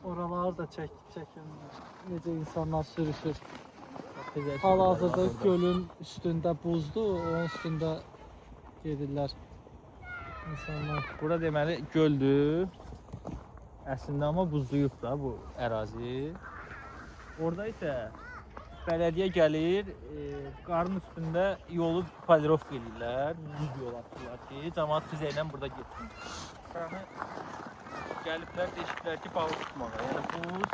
Oraları da çəkin. Necə insanlar sürüşür. Güzel Hal-hazırda sürüyorlar gölün üstündə buzdur, onun üstündə gedirlər insanlar. Burada deməli göldür. Əslində amma buzluyub da bu ərazi. Orada isə bələdiyyə gəlir, qarın üstündə yolu polirovka edirlər, düz yol atırlar ki, cəmaət xizəklə burada getsin. Yəni gəliblər, deşiklər ki, balı tutmağa. Yəni buz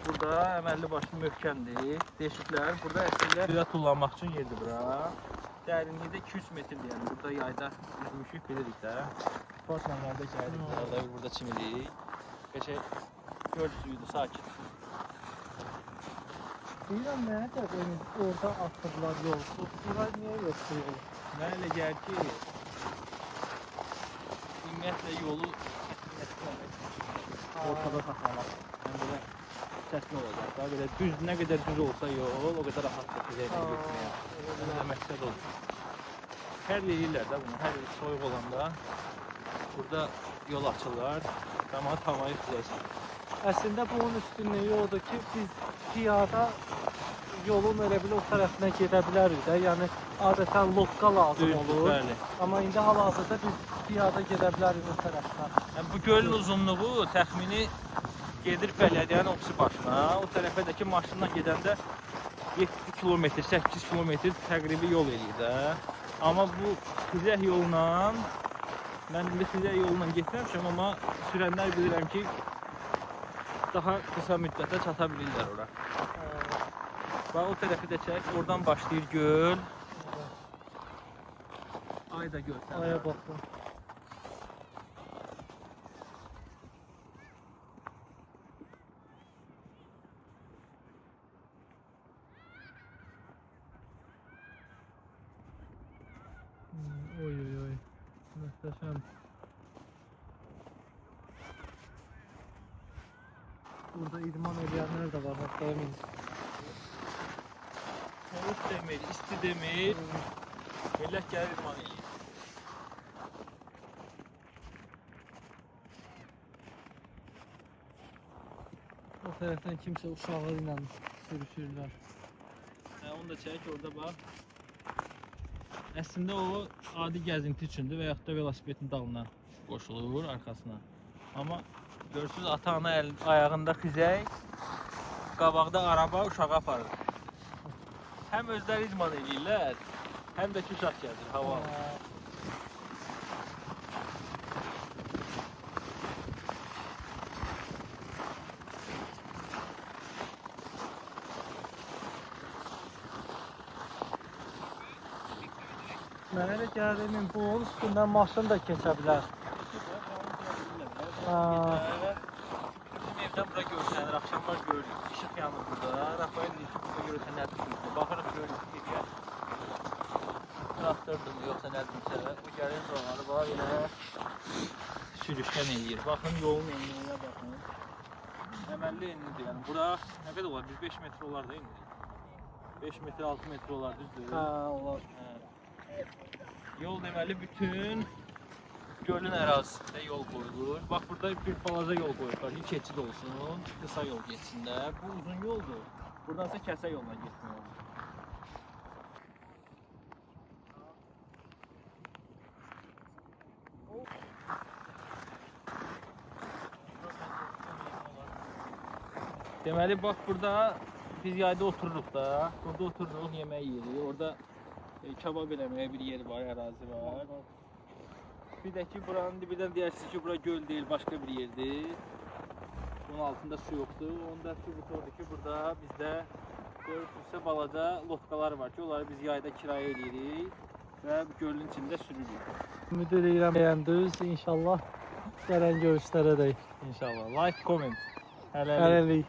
burada əməlli başlı möhkəmdir. Deşiklər burada əslində suya tullanmaq üçün yerdir bura. Dərinliyi də 200 metrdir, yəni burada yayda yüzmüşük bilirik də. Sportla yayda gəlirik, burada çimirik. Geçək göl suyudur, sakit. Bilirəm nə qədər orada atırlar yol. Buraya niyə yoxdur? Mənə elə gəlir ki, ümumiyyətlə yolu ortada saxlamaq. Yəni belə çətin olacaq da, belə düz, nə qədər düz olsa yol, o qədər rahatdır fiziklə getməyə. Elə məqsəd olur. Hər il eləyirlər də bunu, hər il soyuq olanda burada yol açırlar, cəmaət havayı fiziklə. Əslində bunun üstünlüyü odur ki, biz piyada yolun elə bil o tərəfinə gedə bilərik də. Yəni adətən lotka lazım olur. Bəli. Amma indi hal-hazırda biz piyada gedə bilərik o tərəfdən. Yəni bu gölün uzunluğu təxmini gedir bələdiyyənin oxusu başına. O tərəfədəki maşınla gedəndə 7 kilometr, 8 kilometr təqribi yol eləyir də. Amma bu xizək yolla, mən indi xizək yolla getməmişəm, amma sürənlər bilirəm ki, daha qısa müddətdə çata bilirlər ora. Bax o tərəfi də çək, oradan başlayır göl. Ay da göl. Aya baxın. Oy. Möhtəşəm. Burada idman edənlər də var, hətta emin. Soğuk demir, isti demir. Millət gəlir idman eləyir. O tərəfdən kimsə uşağı ilə sürüşürlər. Onu da çək, orada bax. Əslində o adi gəzinti üçündür və yaxud da velosipedin dalına qoşulur arxasına. Amma görürsünüz ata-ana ayağında xizək, qabaqda araba uşağı aparır. Həm özləri idman edirlər, həm də ki uşaq gəlir, hava alır. Mənə elə gəlir emin, bunun üstündən maşın da keçə bilər. Bizim evdən bura görsənir, axşamlar görürük, işıq yanır burada. Rafael işıq burada görürsən, nədir? Baxırıq, görürük ki, gəl. Traktordur, yoxsa nədirsə, bu gəlir buraları, bax, elə sürüşkən eləyir. Baxın, yolun enliyinə baxın. Əməlli enlidir, yəni bura nə qədər olar? 5 metr olar da indi. 5 metr, 6 metr olar, düzdür? Hə, olar. Yol deməli bütün gölün ərazisində yol qoyulur. Bax burada bir balaca yol qoyublar ki, keçid olsun, qısa yol geçsin də. Bu uzun yoldur. Buradansa kəsə yolla getmək olur. Deməli bax burada biz yayda otururuq da. Burada otururuq, yemək yeyirik. Orada kebab eləməyə bir yer var, ərazi var. Bir də ki, buranın dibindən deyirsiniz ki, bura göl deyil, başqa bir yerdir. Bunun altında su yoxdur. Onda sübut odur ki, burada bizdə görürsünüzsə balaca lotkalar var ki, onları biz yayda kirayə edirik və gölün içində sürürük. Ümid edirəm bəyəndiniz, inşallah gələn görüşlərə dək. İnşallah. Like, comment. Hələlik.